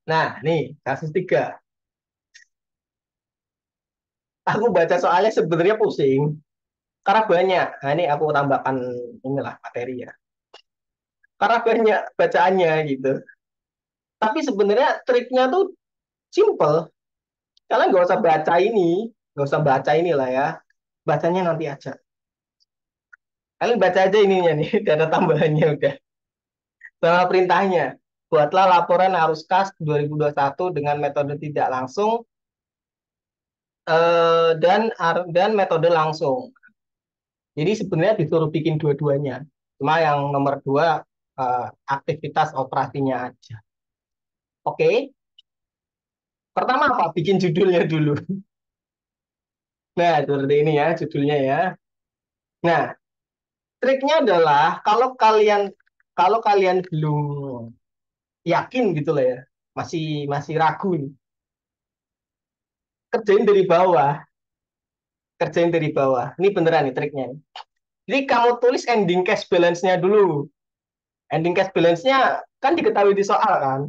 Nah, nih, kasus 3. Aku baca soalnya sebenarnya pusing. Karena banyak. Nah, ini aku tambahkan inilah materi ya. Karena banyak bacaannya gitu. Tapi sebenarnya triknya tuh simple. Kalian nggak usah baca ini. Nggak usah baca inilah ya. Bacanya nanti aja. Kalian baca aja ininya nih. Data tambahannya udah. Sama perintahnya. Buatlah laporan arus kas 2021 dengan metode tidak langsung dan metode langsung. Jadi sebenarnya disuruh bikin dua-duanya. Cuma yang nomor 2 aktivitas operasinya aja. Oke, pertama apa? Bikin judulnya dulu. Nah, seperti ini ya judulnya ya. Nah, triknya adalah kalau kalian belum yakin gitu lah ya, masih masih ragu nih, kerjain dari bawah, kerjain dari bawah. Ini beneran nih triknya. Jadi kamu tulis ending cash balance-nya dulu. Ending cash balance-nya kan diketahui di soal kan.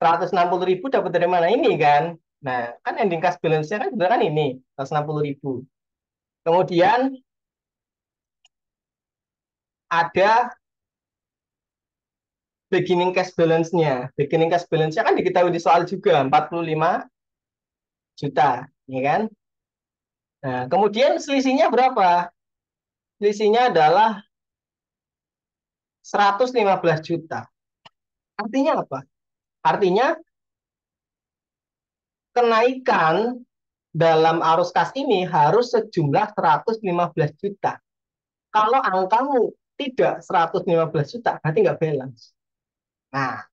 160.000 dapat dari mana ini kan. Nah, kan ending cash balance-nya kan sebenarnya kan ini, 160.000. Kemudian ada beginning cash balance-nya. Beginning cash balance-nya kan diketahui di soal juga, 45 juta, ya kan? Nah, kemudian selisihnya berapa? Selisihnya adalah 115 juta. Artinya apa? Artinya kenaikan dalam arus kas ini harus sejumlah 115 juta. Kalau angkamu tidak 115 juta, berarti nggak balance. Nah,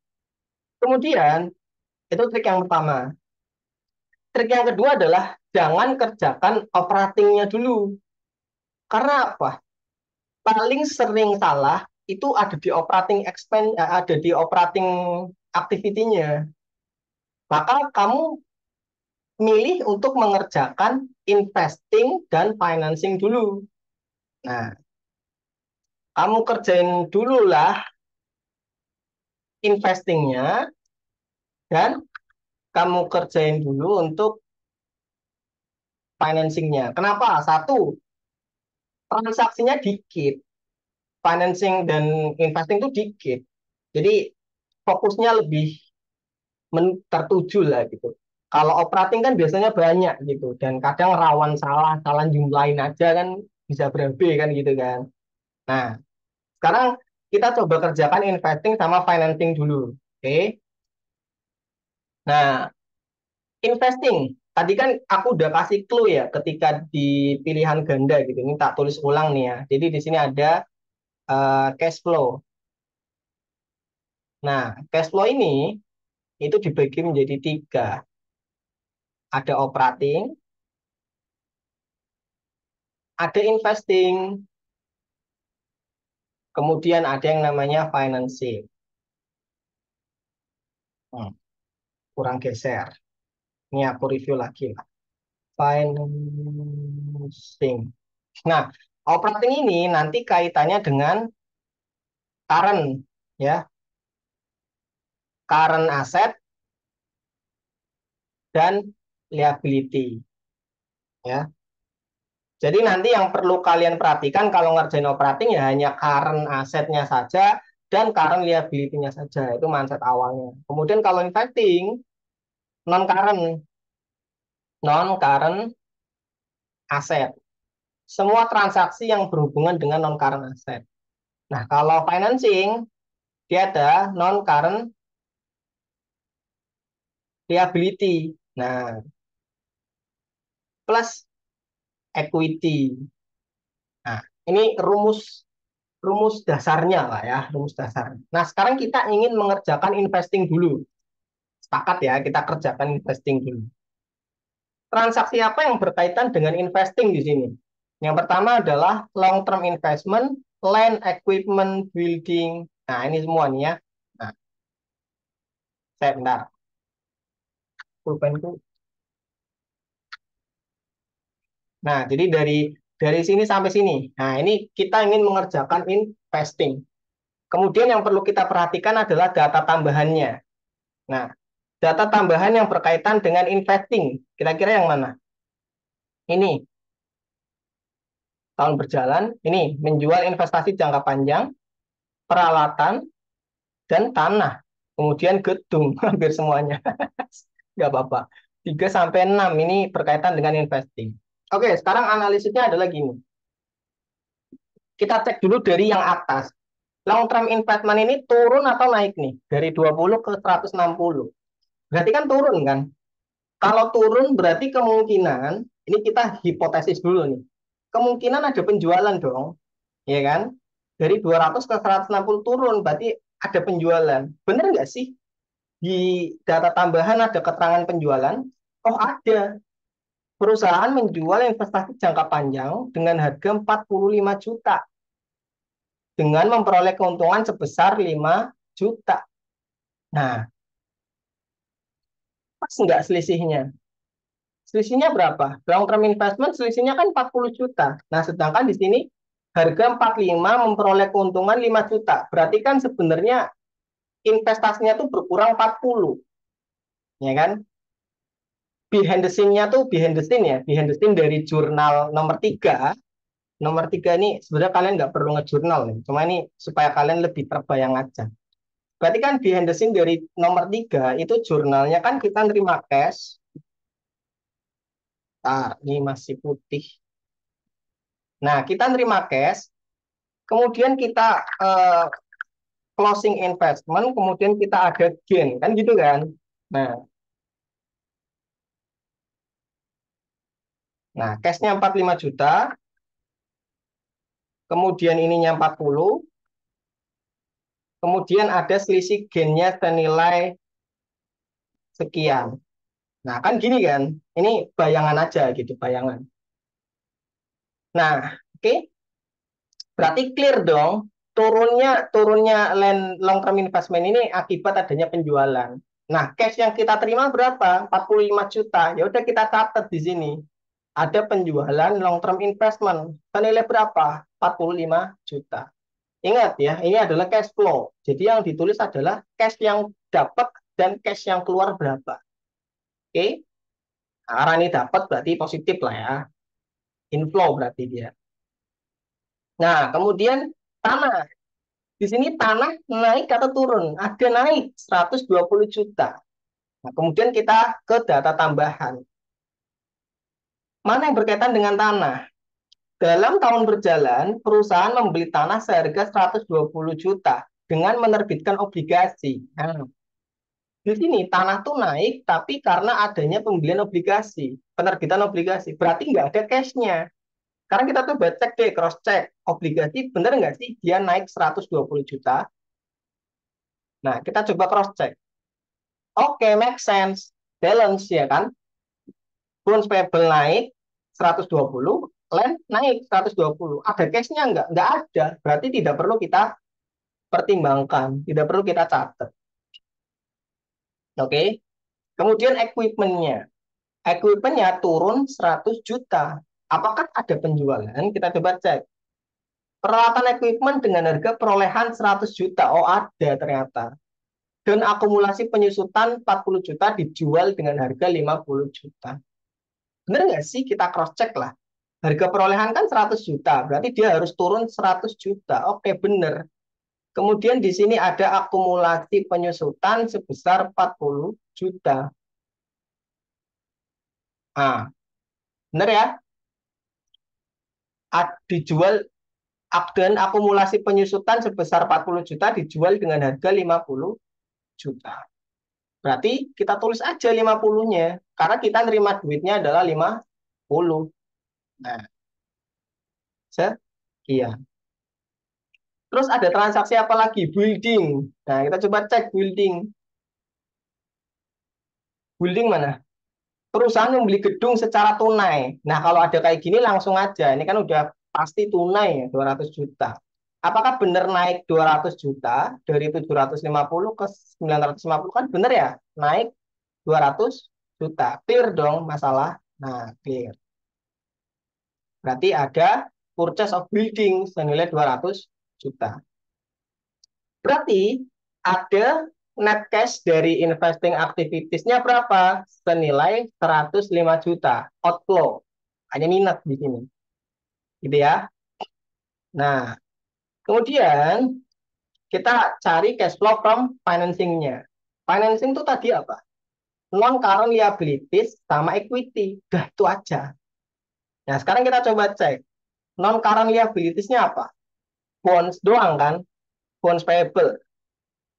kemudian itu trik yang pertama. Trik yang kedua adalah jangan kerjakan operatingnya dulu. Karena apa? Paling sering salah itu ada di operating expense, ada di operating activity-nya. Maka kamu milih untuk mengerjakan investing dan financing dulu. Nah, kamu kerjain dulu lah investingnya dan kamu kerjain dulu untuk financingnya. Kenapa? Satu, transaksinya dikit. Financing dan investing itu dikit. Jadi fokusnya lebih tertuju lah gitu. Kalau operating kan biasanya banyak gitu dan kadang rawan salah, salah jumlahin aja kan bisa berabe kan gitu kan. Nah, sekarang kita coba kerjakan investing sama financing dulu. Oke. Nah, investing. Tadi kan aku udah kasih clue ya ketika di pilihan ganda gitu. Ini tak tulis ulang nih ya. Jadi di sini ada cash flow. Nah, cash flow ini itu dibagi menjadi 3. Ada operating, ada investing, kemudian ada yang namanya financing. Hmm, kurang geser. Ini aku review lagi lah. Financing. Nah, operating ini nanti kaitannya dengan current ya, current asset dan liability ya. Jadi nanti yang perlu kalian perhatikan kalau ngerjain operating ya hanya current asetnya saja dan current liability-nya saja. Itu mindset awalnya. Kemudian kalau investing non current, non current aset. Semua transaksi yang berhubungan dengan non current aset. Nah, kalau financing dia ada non current liability. Nah, plus equity. Nah, ini rumus rumus dasarnya lah ya, rumus dasarnya. Nah, sekarang kita ingin mengerjakan investing dulu. Sepakat ya, kita kerjakan investing dulu. Transaksi apa yang berkaitan dengan investing di sini? Yang pertama adalah long term investment, land, equipment, building. Nah, ini semua nih ya. Nah, saya bentar. Pulpenku. Nah, jadi dari sini sampai sini. Nah, ini kita ingin mengerjakan investing. Kemudian yang perlu kita perhatikan adalah data tambahannya. Nah, Data tambahan yang berkaitan dengan investing. Kira-kira yang mana? Ini, tahun berjalan. Ini, menjual investasi jangka panjang, peralatan, dan tanah. Kemudian gedung, hampir semuanya. Nggak apa-apa. 3 sampai 6 ini berkaitan dengan investing. Oke, sekarang analisisnya adalah gini. Kita cek dulu dari yang atas. Long term investment ini turun atau naik nih? Dari 20 ke 160. Berarti kan turun kan? Kalau turun berarti kemungkinan, ini kita hipotesis dulu nih. Kemungkinan ada penjualan dong, ya kan? Dari 200 ke 160 turun, berarti ada penjualan. Bener nggak sih? Di data tambahan ada keterangan penjualan? Oh ada. Perusahaan menjual investasi jangka panjang dengan harga 45 juta dengan memperoleh keuntungan sebesar 5 juta. Nah, pas nggak selisihnya? Selisihnya berapa? Long term investment selisihnya kan 40 juta. Nah, sedangkan di sini harga 45 memperoleh keuntungan 5 juta. Berarti kan sebenarnya investasinya tuh berkurang 40, ya kan? Behind the scene-nya tuh behind the scene ya. Behind the scene dari jurnal nomor 3. Nomor 3 ini sebenarnya kalian nggak perlu ngejurnal nih. Cuma ini supaya kalian lebih terbayang aja. Berarti kan behind the scene dari nomor 3 itu jurnalnya kan kita nerima cash. Nah, ini masih putih. Nah, kita nerima cash, kemudian kita closing investment, kemudian kita ada gain, kan gitu kan? Nah, nah cashnya 45 juta, kemudian ininya 40, kemudian ada selisih gainnya senilai sekian. Nah, kan gini kan? Ini bayangan aja gitu, bayangan. Nah, oke. Okay. Berarti clear dong. Turunnya long term investment ini akibat adanya penjualan. Nah, cash yang kita terima berapa? 45 juta. Ya udah kita catat di sini. Ada penjualan long term investment. Senilai berapa? 45 juta. Ingat ya, ini adalah cash flow. Jadi yang ditulis adalah cash yang dapat dan cash yang keluar berapa. Oke? Nah, karena ini dapat berarti positif lah ya. Inflow berarti dia. Nah, kemudian tanah. Di sini tanah naik atau turun? Ada naik 120 juta. Nah, kemudian kita ke data tambahan. Mana yang berkaitan dengan tanah? Dalam tahun berjalan, perusahaan membeli tanah seharga 120 juta dengan menerbitkan obligasi. Nah, di sini tanah tuh naik, tapi karena adanya pembelian obligasi, penerbitan obligasi. Berarti nggak ada cashnya. Sekarang kita tuh cek deh, cross check. Obligasi bener nggak sih dia naik 120 juta? Nah, kita coba cross check. Oke, make sense. Balance ya kan? Bonds payable naik 120, land naik 120. Ada cashnya nggak? Nggak ada. Berarti tidak perlu kita pertimbangkan, tidak perlu kita catat. Oke. Kemudian equipment-nya. Equipment-nya turun 100 juta. Apakah ada penjualan? Kita coba cek. Peralatan equipment dengan harga perolehan 100 juta. Oh, ada ternyata. Dan akumulasi penyusutan 40 juta dijual dengan harga 50 juta. Benar nggak sih kita cross check lah. Harga perolehan kan 100 juta, berarti dia harus turun 100 juta. Oke, benar. Kemudian di sini ada akumulasi penyusutan sebesar 40 juta. Nah, benar ya? Dijual dan akumulasi penyusutan sebesar 40 juta dijual dengan harga 50 juta. Berarti kita tulis aja 50-nya. Karena kita nerima duitnya adalah 50. Nah, sekian. Terus ada transaksi apa lagi? Building. Nah, kita coba cek building. Building mana? Perusahaan membeli gedung secara tunai. Nah, kalau ada kayak gini langsung aja. Ini kan udah pasti tunai ya, 200 juta. Apakah benar naik 200 juta dari 750 ke 950 kan benar ya? Naik 200 juta. Clear dong masalah. Nah, clear. Berarti ada purchase of building senilai 200 juta. Berarti ada net cash dari investing activities-nya berapa? Senilai 105 juta. Outflow. Hanya minus di sini. Gitu ya. Nah, kemudian kita cari cash flow from financing-nya. Financing itu tadi apa? Non-current liabilities sama equity. Dah, itu aja. Nah, sekarang kita coba cek. Non-current liabilities-nya apa? Bonds doang kan? Bonds payable.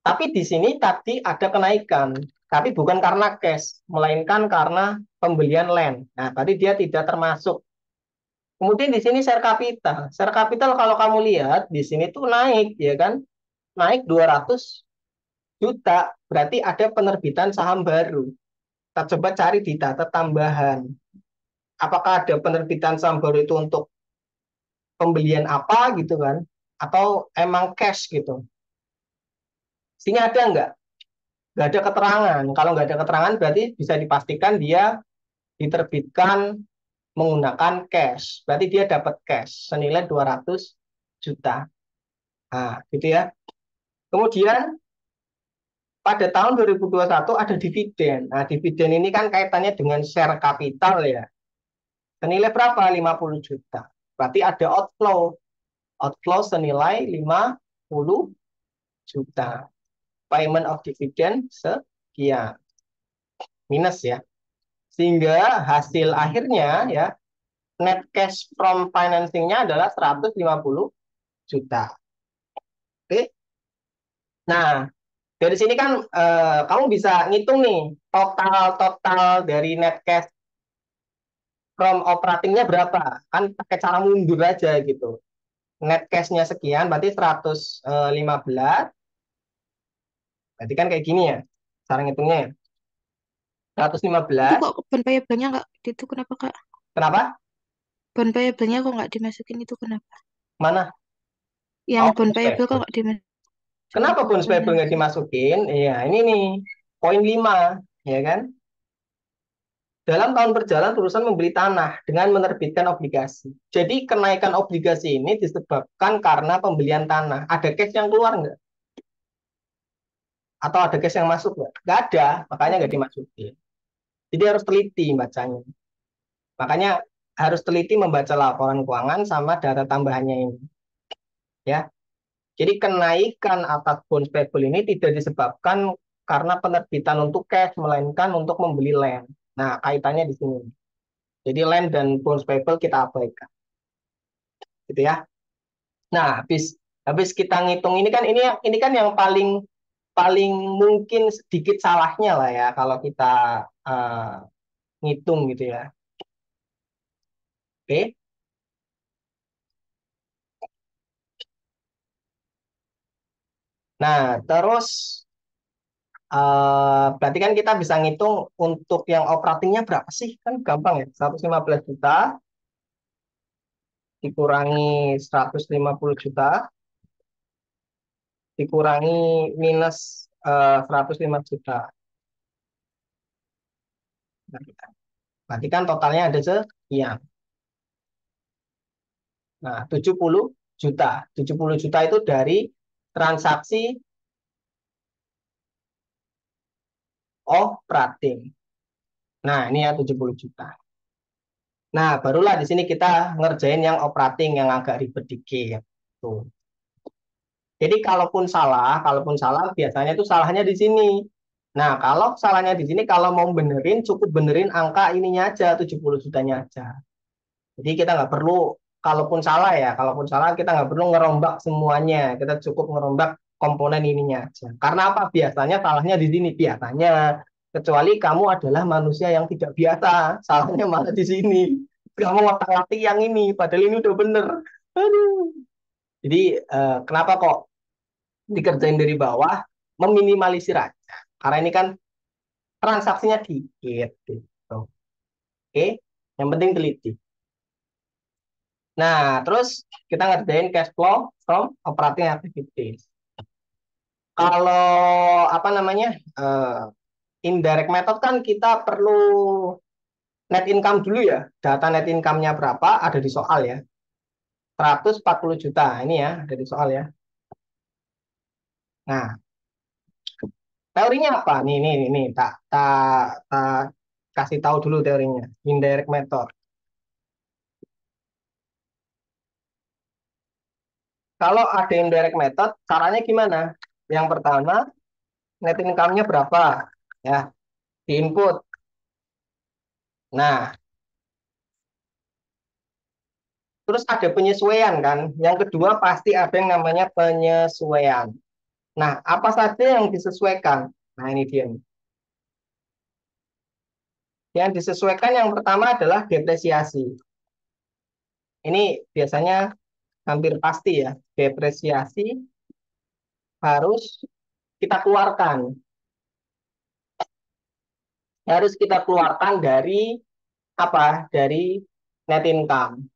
Tapi di sini tadi ada kenaikan. Tapi bukan karena cash, melainkan karena pembelian land. Nah, tadi dia tidak termasuk. Kemudian di sini share capital. Share capital kalau kamu lihat di sini tuh naik, ya kan? Naik 200 juta. Berarti ada penerbitan saham baru. Kita coba cari di data tambahan. Apakah ada penerbitan saham baru itu untuk pembelian apa gitu kan? Atau emang cash gitu? Sini ada nggak? Nggak ada keterangan. Kalau nggak ada keterangan berarti bisa dipastikan dia diterbitkan menggunakan cash. Berarti dia dapat cash senilai 200 juta. Nah, gitu ya. Kemudian pada tahun 2021 ada dividen. Nah, dividen ini kan kaitannya dengan share capital ya. Senilai berapa? 50 juta. Berarti ada outflow. Outflow senilai 50 juta. Payment of dividend sekian. Minus ya. Sehingga hasil akhirnya ya net cash from financing-nya adalah 150 juta. Oke. Nah, dari sini kan kamu bisa ngitung nih total total dari net cash from operatingnya berapa. Kan pakai cara mundur aja gitu. Net cash-nya sekian, berarti 115. Berarti kan kayak gini ya. Cara ngitungnya ya. Itu 115. kok ban payable-nya nggak itu kenapa Kak? Kenapa? Ban payable-nya kok nggak dimasukin itu kenapa? Mana? Yang Oh, ban bonus payable kok payable. nggak dimasukin Kenapa ke bonus payable nggak financing? dimasukin? Iya, ini nih. Poin 5, ya kan? Dalam tahun berjalan perusahaan membeli tanah dengan menerbitkan obligasi. Jadi kenaikan obligasi ini disebabkan karena pembelian tanah. Ada cash yang keluar nggak? Atau ada cash yang masuk nggak? Nggak ada, makanya nggak dimasukin. Jadi harus teliti bacanya. Makanya harus teliti membaca laporan keuangan sama data tambahannya ini. Ya, jadi kenaikan atas bonds payable ini tidak disebabkan karena penerbitan untuk cash, melainkan untuk membeli land. Nah, kaitannya di sini. Jadi land dan bonds payable kita abaikan, gitu ya. Nah, habis habis kita ngitung ini kan yang paling paling mungkin sedikit salahnya lah ya kalau kita uh, ngitung gitu ya. Oke. Nah, terus berarti kan kita bisa ngitung untuk yang operatingnya berapa sih? Kan gampang ya. 115 juta dikurangi 150 juta dikurangi minus 105 juta. Nah, berarti kan totalnya ada sekian. Nah, 70 juta. 70 juta itu dari transaksi operating. Nah, ini ya 70 juta. Nah, barulah di sini kita ngerjain yang operating yang agak ribet dikit. Tuh. Jadi kalaupun salah biasanya itu salahnya di sini. Nah, kalau salahnya di sini kalau mau benerin cukup benerin angka ininya aja 70 jutanya aja. Jadi kita nggak perlu kalaupun salah kita nggak perlu ngerombak semuanya. Kita cukup ngerombak komponen ininya aja. Karena apa? Biasanya salahnya di sini biasanya. Kecuali kamu adalah manusia yang tidak biasa, salahnya malah di sini. Kamu ngotak-ngatik yang ini, padahal ini udah bener. Aduh. Jadi kenapa kok dikerjain dari bawah, meminimalisir aja. Karena ini kan transaksinya dikit gitu. Oke, yang penting teliti. Nah, terus kita ngerjain cash flow from operating activities. Kalau apa namanya indirect method kan kita perlu net income dulu ya. Data net income-nya berapa ada di soal ya. 140 juta ini ya ada di soal ya. Nah, Teorinya apa? Nih, tak kasih tahu dulu teorinya. Indirect method. Kalau ada indirect method, caranya gimana? Yang pertama, net income-nya berapa? Ya, di input. Nah, terus ada penyesuaian kan? Yang kedua pasti ada yang namanya penyesuaian. Nah, apa saja yang disesuaikan? Nah, ini dia nih. Yang disesuaikan yang pertama adalah depresiasi. Ini biasanya hampir pasti ya. Depresiasi harus kita keluarkan. Harus kita keluarkan dari apa? Dari net income.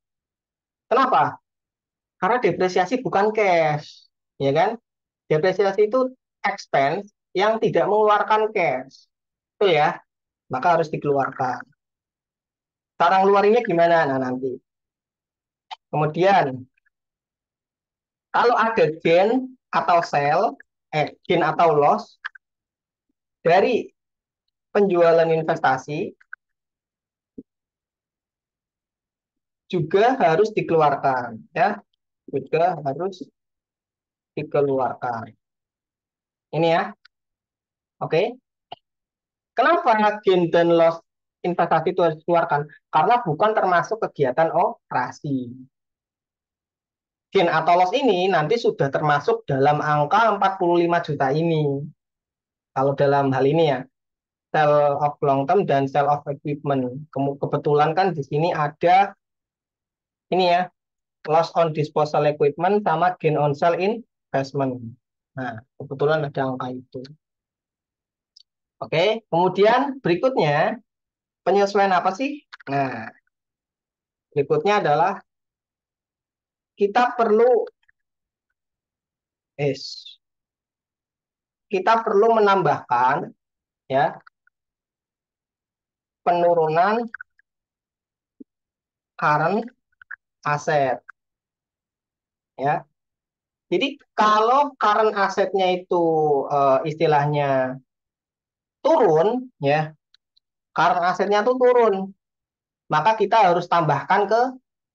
Kenapa? Karena depresiasi bukan cash, ya kan? Depresiasi itu expense yang tidak mengeluarkan cash. Itu ya, maka harus dikeluarkan. Cara ngeluarinnya gimana? Nah, nanti. Kemudian, kalau ada gain atau sell, gain atau loss dari penjualan investasi juga harus dikeluarkan, ya, juga harus dikeluarkan. Ini ya, oke. Kenapa gain dan loss investasi itu harus dikeluarkan? Karena bukan termasuk kegiatan operasi. Gain atau loss ini nanti sudah termasuk dalam angka 45 juta ini. Kalau dalam hal ini ya, sale of long term dan sale of equipment. Kebetulan kan di sini ada ini ya, loss on disposal equipment sama gain on sale investment. Nah, kebetulan ada angka itu. Oke, kemudian berikutnya penyesuaian apa sih? Nah, berikutnya adalah kita perlu es kita perlu menambahkan ya penurunan current asset ya. Jadi kalau current asetnya itu istilahnya turun ya, current asetnya tuh turun, maka kita harus tambahkan ke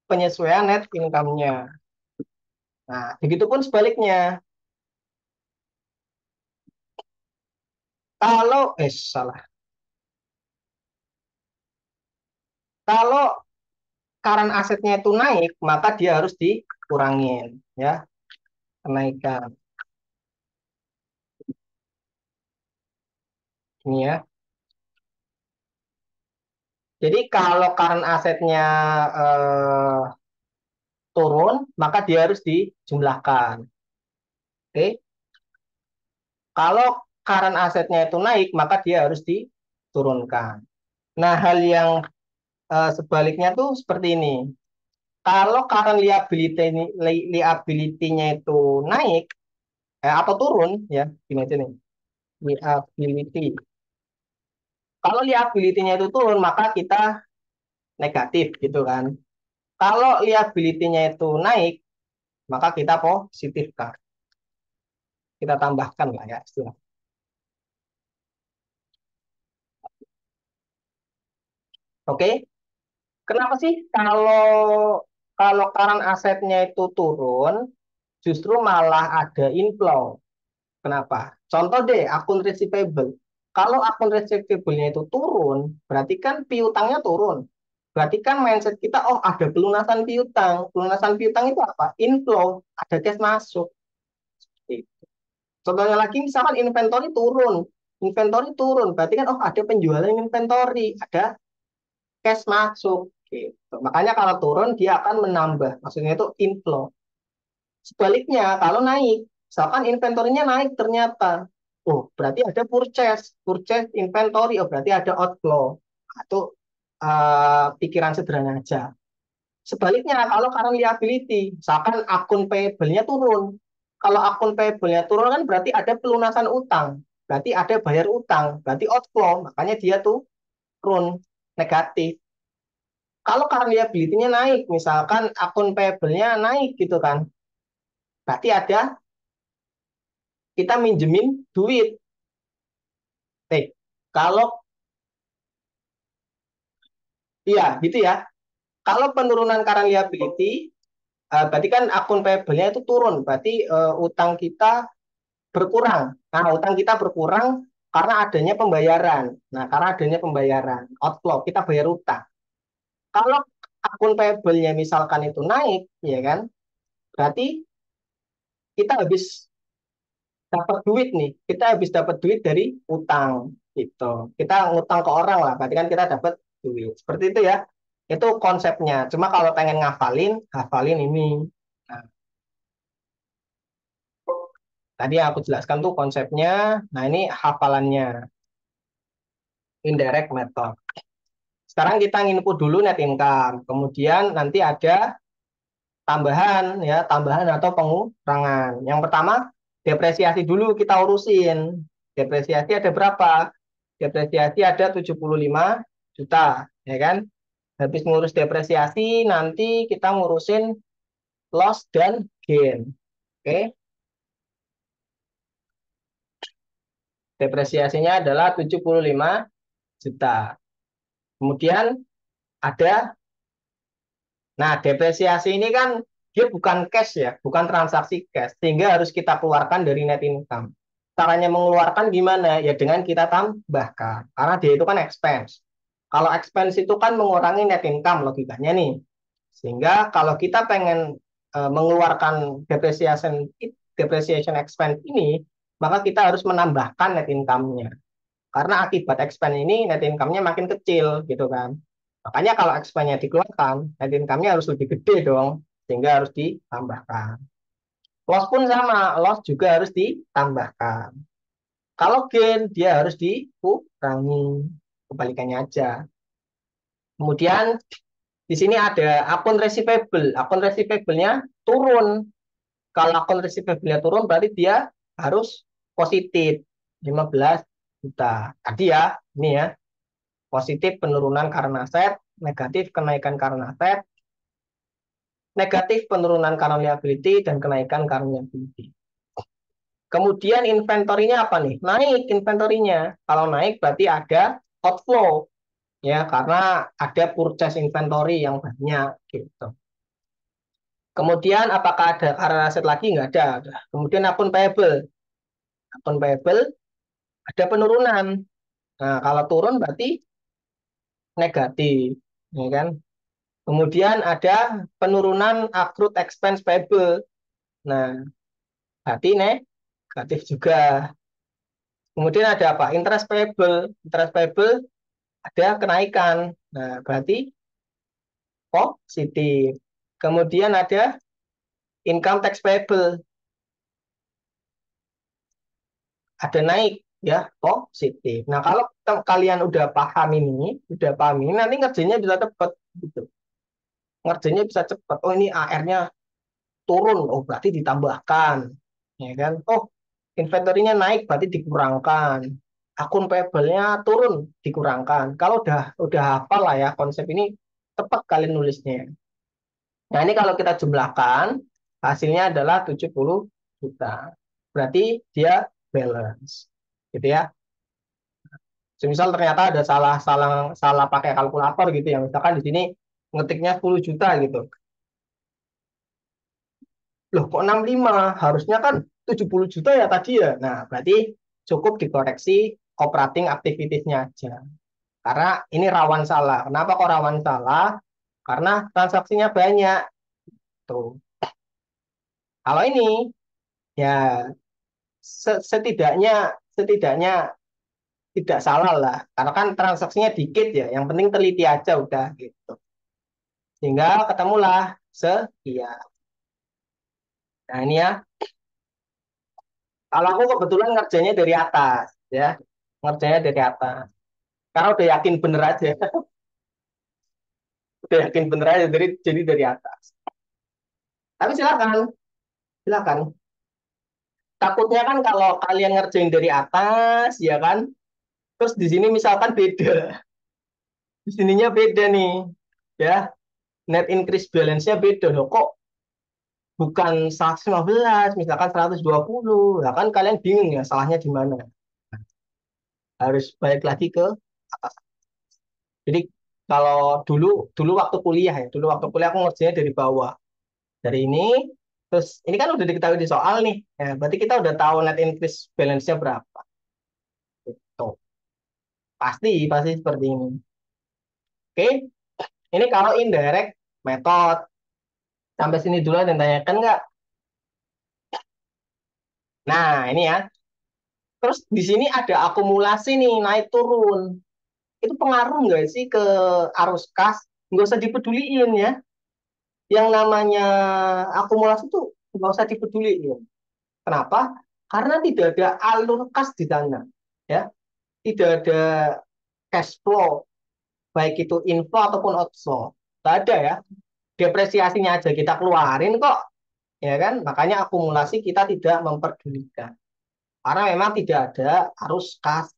penyesuaian net income-nya. Nah, begitupun sebaliknya. Kalau salah. Kalau current asetnya itu naik, maka dia harus dikurangin ya, kenaikan. Ini ya. Jadi kalau current asetnya eh, turun, maka dia harus dijumlahkan. Oke. Kalau current asetnya itu naik, maka dia harus diturunkan. Nah, hal yang sebaliknya tuh seperti ini. Kalau current liability-nya itu naik atau turun ya, gini aja nih. Liability. Kalau liability-nya itu turun, maka kita negatif gitu kan. Kalau liability-nya itu naik, maka kita positif kan. Kita tambahkan lah ya istilah. Oke, kenapa sih kalau current asetnya itu turun, justru malah ada inflow? Kenapa? Contoh deh, akun receivable. Kalau akun receivable-nya itu turun, berarti kan piutangnya turun. Berarti kan mindset kita, oh ada pelunasan piutang. Pelunasan piutang itu apa? Inflow, ada cash masuk. Contohnya lagi, misalkan inventory turun. Inventory turun, berarti kan, oh ada penjualan inventory, ada cash masuk. Gitu. Makanya kalau turun, dia akan menambah. Maksudnya itu inflow. Sebaliknya, kalau naik, misalkan inventorinya naik ternyata, oh berarti ada purchase, purchase inventory, oh berarti ada outflow. Atau pikiran sederhana aja. Sebaliknya, kalau current liability, misalkan akun payable-nya turun. Kalau akun payable-nya turun kan berarti ada pelunasan utang, berarti ada bayar utang, berarti outflow, makanya dia tuh turun negatif. Kalau current liability-nya naik, misalkan akun payable-nya naik gitu kan, berarti ada kita minjemin duit. Kalau iya gitu ya. Kalau penurunan current liability, berarti kan akun payable-nya itu turun. Berarti utang kita berkurang. Nah, utang kita berkurang karena adanya pembayaran. Nah, karena adanya pembayaran, outflow, kita bayar utang. Kalau akun payable-nya misalkan itu naik, ya kan? Berarti kita habis dapat duit nih. Kita habis dapat duit dari utang gitu. Kita ngutang ke orang lah, berarti kan kita dapat duit. Seperti itu ya. Itu konsepnya. Cuma kalau pengen ngafalin, hafalin ini. Nah, tadi yang aku jelaskan tuh konsepnya. Nah, ini hafalannya, indirect method. Sekarang kita input dulu net income. Kemudian nanti ada tambahan ya, tambahan atau pengurangan. Yang pertama, depresiasi dulu kita urusin. Depresiasi ada berapa? Depresiasi ada 75 juta, ya kan? Habis ngurus depresiasi, nanti kita ngurusin loss dan gain. Oke, depresiasinya adalah 75 juta. Kemudian ada, nah depresiasi ini kan dia bukan cash ya, bukan transaksi cash, sehingga harus kita keluarkan dari net income. Caranya mengeluarkan gimana? Ya dengan kita tambahkan, karena dia itu kan expense. Kalau expense itu kan mengurangi net income logikanya nih. Sehingga kalau kita pengen mengeluarkan depreciation expense ini, maka kita harus menambahkan net income-nya. Karena akibat expense ini net income-nya makin kecil gitu kan. Makanya kalau expense-nya dikeluarkan, net income-nya harus lebih gede dong, sehingga harus ditambahkan. Loss pun sama, loss juga harus ditambahkan. Kalau gain, dia harus dikurangi. Kebalikannya aja. Kemudian di sini ada akun receivable. Akun receivable-nya turun. Kalau akun receivable-nya turun, berarti dia harus positif 15 juta. Tadi ya, ini ya, positif penurunan karena aset, negatif kenaikan karena aset, negatif penurunan karena liability, dan kenaikan karena liability. Kemudian inventorinya apa nih? Naik inventorinya. Kalau naik berarti ada outflow ya karena ada purchase inventory yang banyak gitu. Kemudian apakah ada current asset lagi? Nggak ada. Kemudian akun payable. Akun payable ada penurunan. Nah, kalau turun berarti negatif, ya kan? Kemudian ada penurunan accrued expense payable. Nah, berarti negatif juga. Kemudian ada apa? Interest payable. Interest payable ada kenaikan. Nah, berarti positif. Kemudian ada income tax payable. Ada naik ya positif. Nah kalau kalian udah paham ini nanti ngerjainnya bisa cepet gitu. Ngerjainnya bisa cepet. Oh ini AR-nya turun, oh berarti ditambahkan, ya kan? Oh inventory-nya naik berarti dikurangkan. Akun payable-nya turun dikurangkan. Kalau udah hafal lah ya konsep ini, cepat kalian nulisnya. Nah ini kalau kita jumlahkan hasilnya adalah 70 juta. Berarti dia balance, gitu ya. Semisal ternyata ada salah salah salah pakai kalkulator gitu ya. Misalkan di sini ngetiknya 10 juta gitu. Loh kok 65? Harusnya kan 70 juta ya tadi ya. Nah, berarti cukup dikoreksi operating activities-nya aja. Karena ini rawan salah. Kenapa kok rawan salah? Karena transaksinya banyak. Tuh. Kalau ini ya setidaknya setidaknya tidak salah lah. Karena kan transaksinya dikit ya. Yang penting teliti aja udah gitu. Sehingga ketemulah sekian. Nah ini ya, kalau aku kebetulan ngerjainnya dari atas, ya, ngerjainnya dari atas. Karena udah yakin bener aja, udah yakin bener aja jadi dari atas. Tapi silakan, silakan. Takutnya kan kalau kalian ngerjain dari atas, ya kan, terus di sini misalkan beda, di sininya beda nih, ya, net increase balance-nya beda loh. Kok bukan 115, misalkan 120, ya kan kalian bingung ya salahnya di mana. harus balik lagi ke atas. Jadi kalau dulu dulu waktu kuliah ya, dulu waktu kuliah aku ngerjainnya dari bawah. Dari ini, terus ini kan udah diketahui di soal nih. Ya, berarti kita udah tahu net increase balance-nya berapa. Gitu. Pasti seperti ini. Oke, ini kalau indirect method. Sampai sini dulu ada yang tanyakan nggak? Nah, ini ya. Terus di sini ada akumulasi nih, naik turun. Itu pengaruh nggak sih ke arus kas? Nggak usah dipeduliin ya. Yang namanya akumulasi itu nggak usah dipeduliin. Kenapa? Karena tidak ada alur kas di sana. Ya, tidak ada cash flow, baik itu inflow ataupun outflow. Nggak ada ya. Depresiasinya aja kita keluarin kok. Ya kan? Makanya akumulasi kita tidak memperdulikan. Karena memang tidak ada arus kas.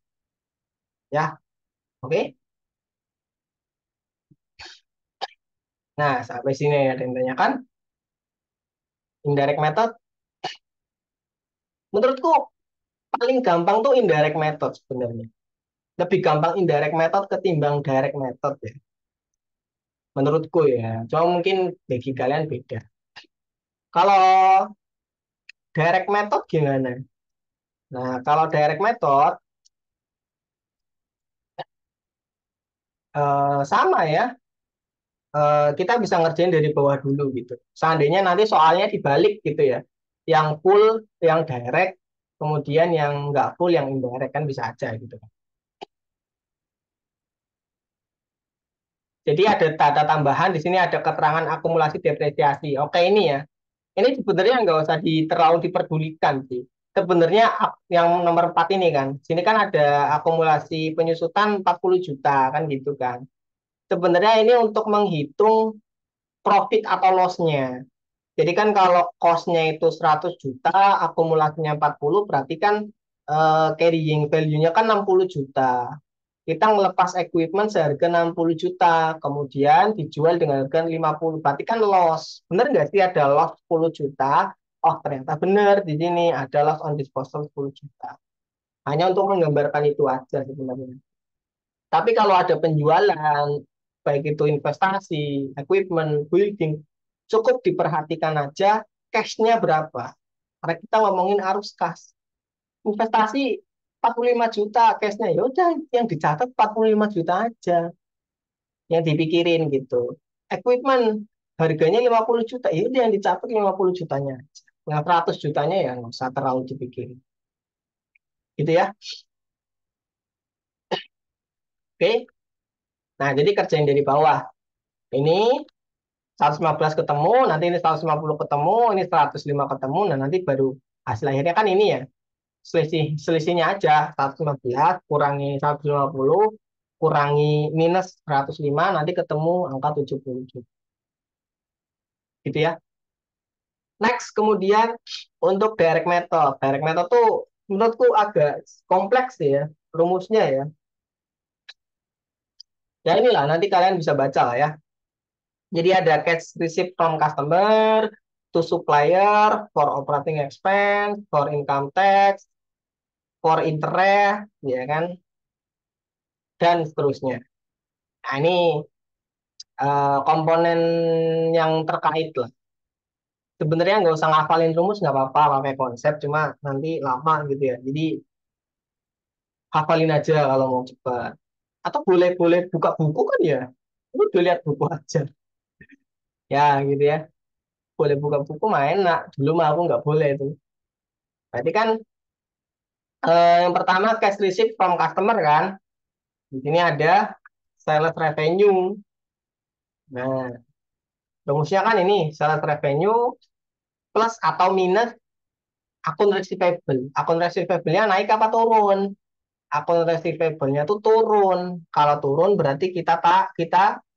Ya, oke. Nah, sampai sini ada yang tanyakan. Indirect method. Menurutku paling gampang tuh indirect method sebenarnya. Lebih gampang indirect method ketimbang direct method ya. Menurutku ya. Cuma mungkin bagi kalian beda. Kalau direct method gimana? Nah, kalau direct method sama ya. Kita bisa ngerjain dari bawah dulu gitu. Seandainya nanti soalnya dibalik gitu ya. Yang full, yang direct, kemudian yang nggak full, yang indirect kan bisa aja gitu. Jadi ada data tambahan di sini ada keterangan akumulasi depresiasi. Oke ini ya. Ini sebenarnya nggak usah terlalu diperdulikan sih. Sebenarnya yang nomor 4 ini kan. Sini kan ada akumulasi penyusutan 40 juta kan gitu kan. Sebenarnya ini untuk menghitung profit atau loss-nya. Jadi kan kalau cost-nya itu 100 juta, akumulasinya 40, berarti kan carrying value-nya kan 60 juta. Kita ngelepas equipment seharga 60 juta, kemudian dijual dengan harga 50. Berarti kan loss. Bener nggak sih ada loss 10 juta? Oh, ternyata benar di sini ada loss on disposal 10 juta. Hanya untuk menggambarkan itu aja sebenarnya. Tapi kalau ada penjualan, baik itu investasi, equipment, building, cukup diperhatikan aja cash-nya berapa. Karena kita ngomongin arus kas. Investasi 45 juta cashnya, ya udah yang dicatat 45 juta aja yang dipikirin gitu. Equipment harganya 50 juta, ya udah yang dicatat 50 jutanya aja. Nah, 100 jutanya ya nggak usah terlalu dipikirin. Gitu ya. Oke. Nah, jadi kerjain dari bawah. Ini 115 ketemu, nanti ini 150 ketemu, ini 105 ketemu, nah nanti baru hasil akhirnya kan ini ya. Selisihnya aja 115 kurangi 150 kurangi minus 105 nanti ketemu angka 70 gitu ya. Next kemudian untuk direct method. Direct method tuh menurutku agak kompleks ya rumusnya ya. Ya inilah nanti kalian bisa baca lah ya. Jadi ada cash receipt from customer to supplier for operating expense, for income tax, for interest, ya kan, dan seterusnya. Nah, ini komponen yang terkait lah. Sebenarnya nggak usah ngafalin rumus, nggak apa-apa, pakai konsep, cuma nanti lama gitu ya. Jadi hafalin aja kalau mau cepat. Atau boleh-boleh buka buku kan ya. Lu udah lihat buku aja. Ya gitu ya. Boleh buka buku main enak. Dulu mah aku nggak boleh itu. Berarti kan yang pertama cash receipt from customer kan. Di sini ada sales revenue. Nah, rumusnya kan ini sales revenue plus atau minus akun receivable. Akun receivable-nya naik apa turun? Akun receivable-nya tuh turun. Kalau turun berarti kita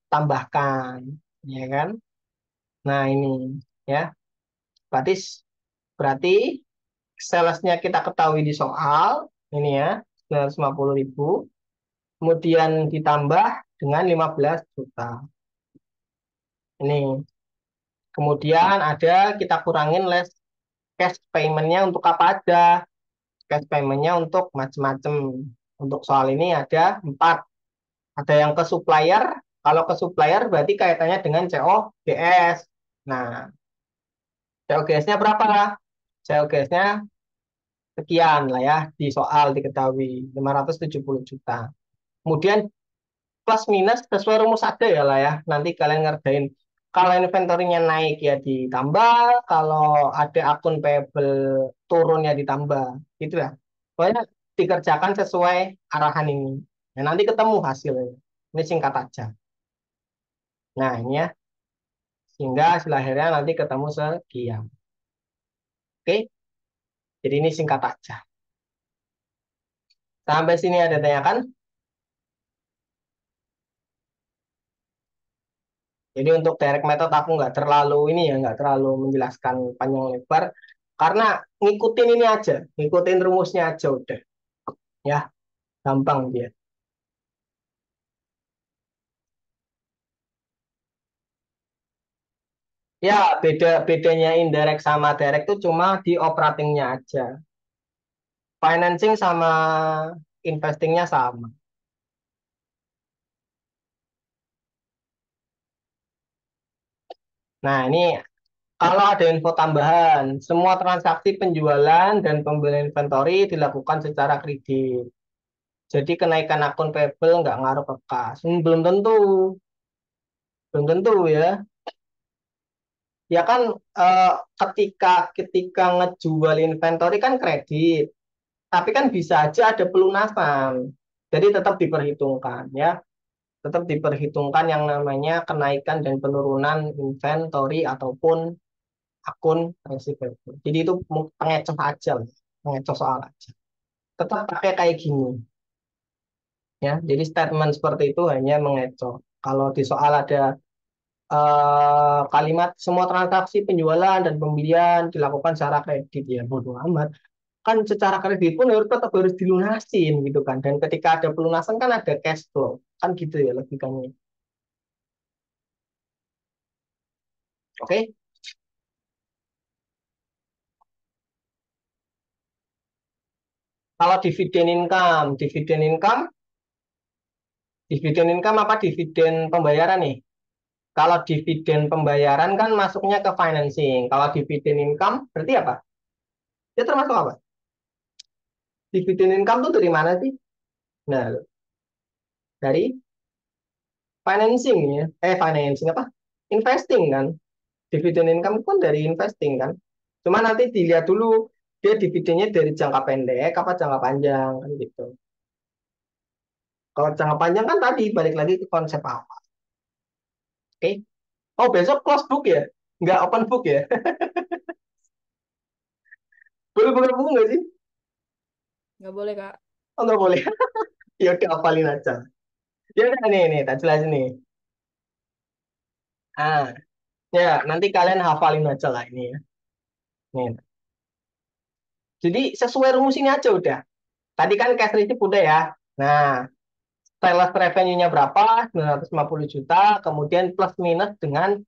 tambahkan, ya kan? Nah, ini ya. Berarti berarti salesnya kita ketahui di soal ini ya, 950.000. Kemudian ditambah dengan 15 juta. Ini. Kemudian ada kita kurangin less cash payment-nya untuk apa aja? Cash payment-nya untuk macam-macam. Untuk soal ini ada 4. Ada yang ke supplier. Kalau ke supplier berarti kaitannya dengan COGS. Nah, COGS-nya berapa? COGS-nya sekian lah ya, di soal diketahui 570 juta. Kemudian plus minus sesuai rumus ada ya lah ya. Nanti kalian ngerjain. Kalau inventory-nya naik ya ditambah, kalau ada akun payable turun ya ditambah. Gitu ya. Pokoknya dikerjakan sesuai arahan ini. Ya, nanti ketemu hasilnya. Ini singkat aja. Nah, ini ya. Sehingga hasil akhirnya nanti ketemu sekian. Oke? Jadi ini singkat aja. Sampai sini ada tanyakan? Jadi untuk direct method aku nggak terlalu ini ya, nggak terlalu menjelaskan panjang lebar. Karena ngikutin ini aja, ngikutin rumusnya aja udah. Ya, gampang dia. Ya, bedanya indirect sama direct itu cuma di operatingnya aja. Financing sama investingnya sama. Nah, ini kalau ada info tambahan, semua transaksi penjualan dan pembelian inventory dilakukan secara kredit. Jadi kenaikan akun payable nggak ngaruh ke kas. Belum tentu, belum tentu ya. Ya kan eh, ketika ketika ngejual inventory kan kredit, tapi kan bisa aja ada pelunasan. Jadi tetap diperhitungkan ya, tetap diperhitungkan yang namanya kenaikan dan penurunan inventory ataupun akun receivable. Jadi itu pengecoh aja, lah, pengecoh soal aja. Tetap pakai kayak gini ya. Jadi statement seperti itu hanya mengecoh. Kalau di soal ada kalimat semua transaksi penjualan dan pembelian dilakukan secara kredit ya bodoh amat kan secara kredit pun harus tetap harus dilunasin gitu kan dan ketika ada pelunasan kan ada cash flow kan gitu ya logikanya. Oke. Kalau dividen income apa dividen pembayaran nih. Kalau dividen pembayaran kan masuknya ke financing, kalau dividen income berarti apa ya termasuk apa dividen income tuh dari mana sih. Nah, dari financing ya, financing apa? Investing kan. Dividen income pun dari investing kan. Cuma nanti dilihat dulu dia dividennya dari jangka pendek apa jangka panjang kan gitu. Kalau jangka panjang kan tadi balik lagi ke konsep apa. Oke. Oh besok close book ya? Nggak open book ya? Boleh buka buku nggak sih? Nggak boleh, Kak. Oh nggak boleh. Ya udah hafalin aja. Ya udah nih tak jelasin nih. Ah, ya nanti kalian hafalin aja lah ini ya. Nih. Jadi sesuai rumus ini aja udah. Tadi kan cash receipt udah ya. Nah, sales revenue-nya berapa? 950 juta, kemudian plus minus dengan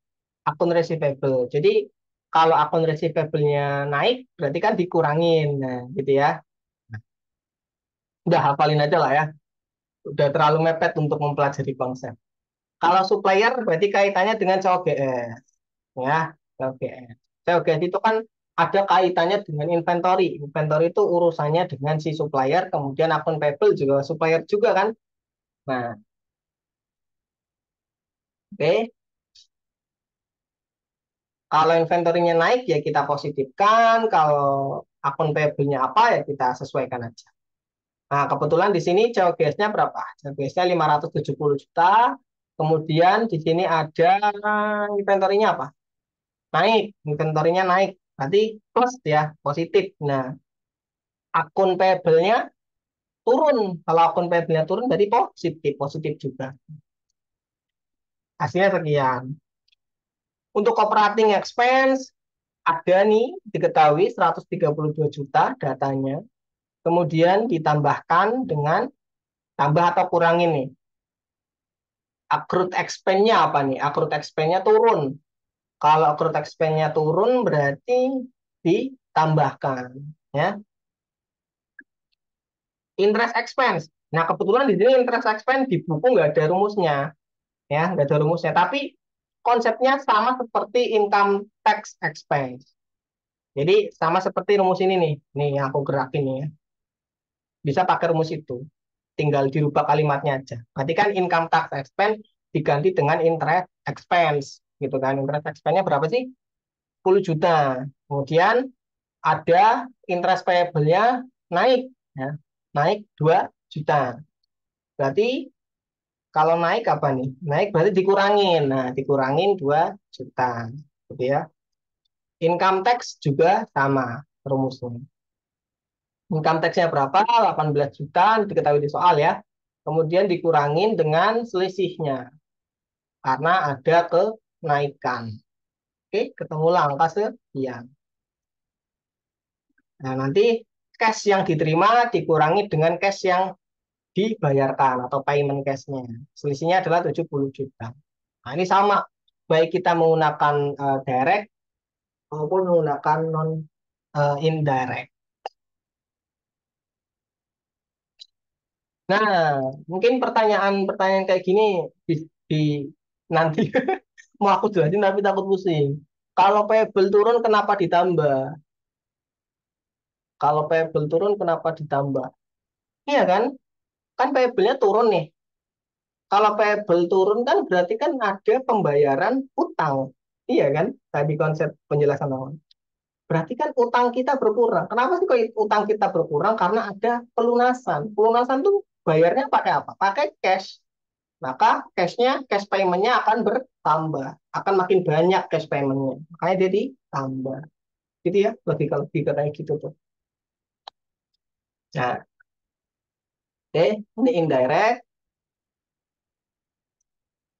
akun receivable. Jadi kalau akun receivable-nya naik, berarti kan dikurangin. Nah, gitu ya. Udah hafalin aja lah ya. Udah terlalu mepet untuk mempelajari konsep. Kalau supplier berarti kaitannya dengan COGS. Ya, COGS. COGS itu kan ada kaitannya dengan inventory. Inventory itu urusannya dengan si supplier, kemudian akun payable juga supplier juga kan. Nah, oke. Kalau inventory-nya naik ya kita positifkan, kalau akun payable-nya apa ya kita sesuaikan aja. Nah, kebetulan di sini COGS-nya berapa? COGS-nya 570 juta. Kemudian di sini ada inventory-nya apa? Naik, inventory-nya naik. Berarti plus ya, positif. Nah, akun payable-nya turun. Kalau akun payable-nya turun berarti positif, positif juga. Hasilnya sekian. Untuk operating expense ada nih diketahui 132 juta datanya. Kemudian ditambahkan dengan tambah atau kurangin nih. Accrued expense-nya apa nih? Accrued expense-nya turun. Kalau accrued expense-nya turun berarti ditambahkan. Ya. Interest expense. Nah, kebetulan di sini interest expense di buku nggak ada rumusnya, ya, nggak ada rumusnya. Tapi konsepnya sama seperti income tax expense. Jadi sama seperti rumus ini nih yang aku gerakin nih ya. Bisa pakai rumus itu. Tinggal dirubah kalimatnya aja. Berarti kan income tax expense diganti dengan interest expense, gitu kan. Interest expense-nya berapa sih? 10 juta. Kemudian ada interest payable-nya naik, ya. Naik 2 juta. Berarti kalau naik apa nih? Naik berarti dikurangin. Nah, dikurangin 2 juta. Gitu ya. Income tax juga sama rumusnya. Income tax-nya berapa? 18 juta, diketahui di soal ya. Kemudian dikurangin dengan selisihnya. Karena ada kenaikan. Oke, ketemulah angka sekian. Nah, nanti cash yang diterima dikurangi dengan cash yang dibayarkan atau payment cash-nya. Selisihnya adalah 70 juta. Nah, ini sama. Baik kita menggunakan direct maupun menggunakan non indirect. Nah, mungkin pertanyaan-pertanyaan kayak gini di nanti mau aku jelasin tapi takut pusing. Kalau payable turun kenapa ditambah? Kalau payable turun kenapa ditambah? Iya kan? Kan payable-nya turun nih. Kalau payable turun kan berarti kan ada pembayaran utang. Iya kan? Tadi konsep penjelasan awal. Berarti kan utang kita berkurang. Kenapa sih kok utang kita berkurang? Karena ada pelunasan. Pelunasan tuh bayarnya pakai apa? Pakai cash. Maka cash payment-nya akan bertambah. Akan makin banyak cash payment-nya. Makanya jadi tambah. Gitu ya, logika-logika kayak gitu tuh. Nah, oke, ini indirect,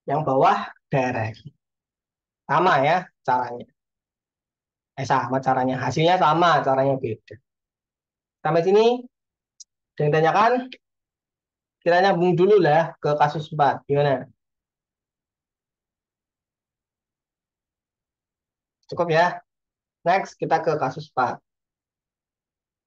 yang bawah direct. Sama ya caranya. Sama caranya. Hasilnya sama, caranya beda. Sampai sini, ada yang tanyakan? Kita nyambung dulu lah ke kasus 4. Gimana? Cukup ya? Next, kita ke kasus 4.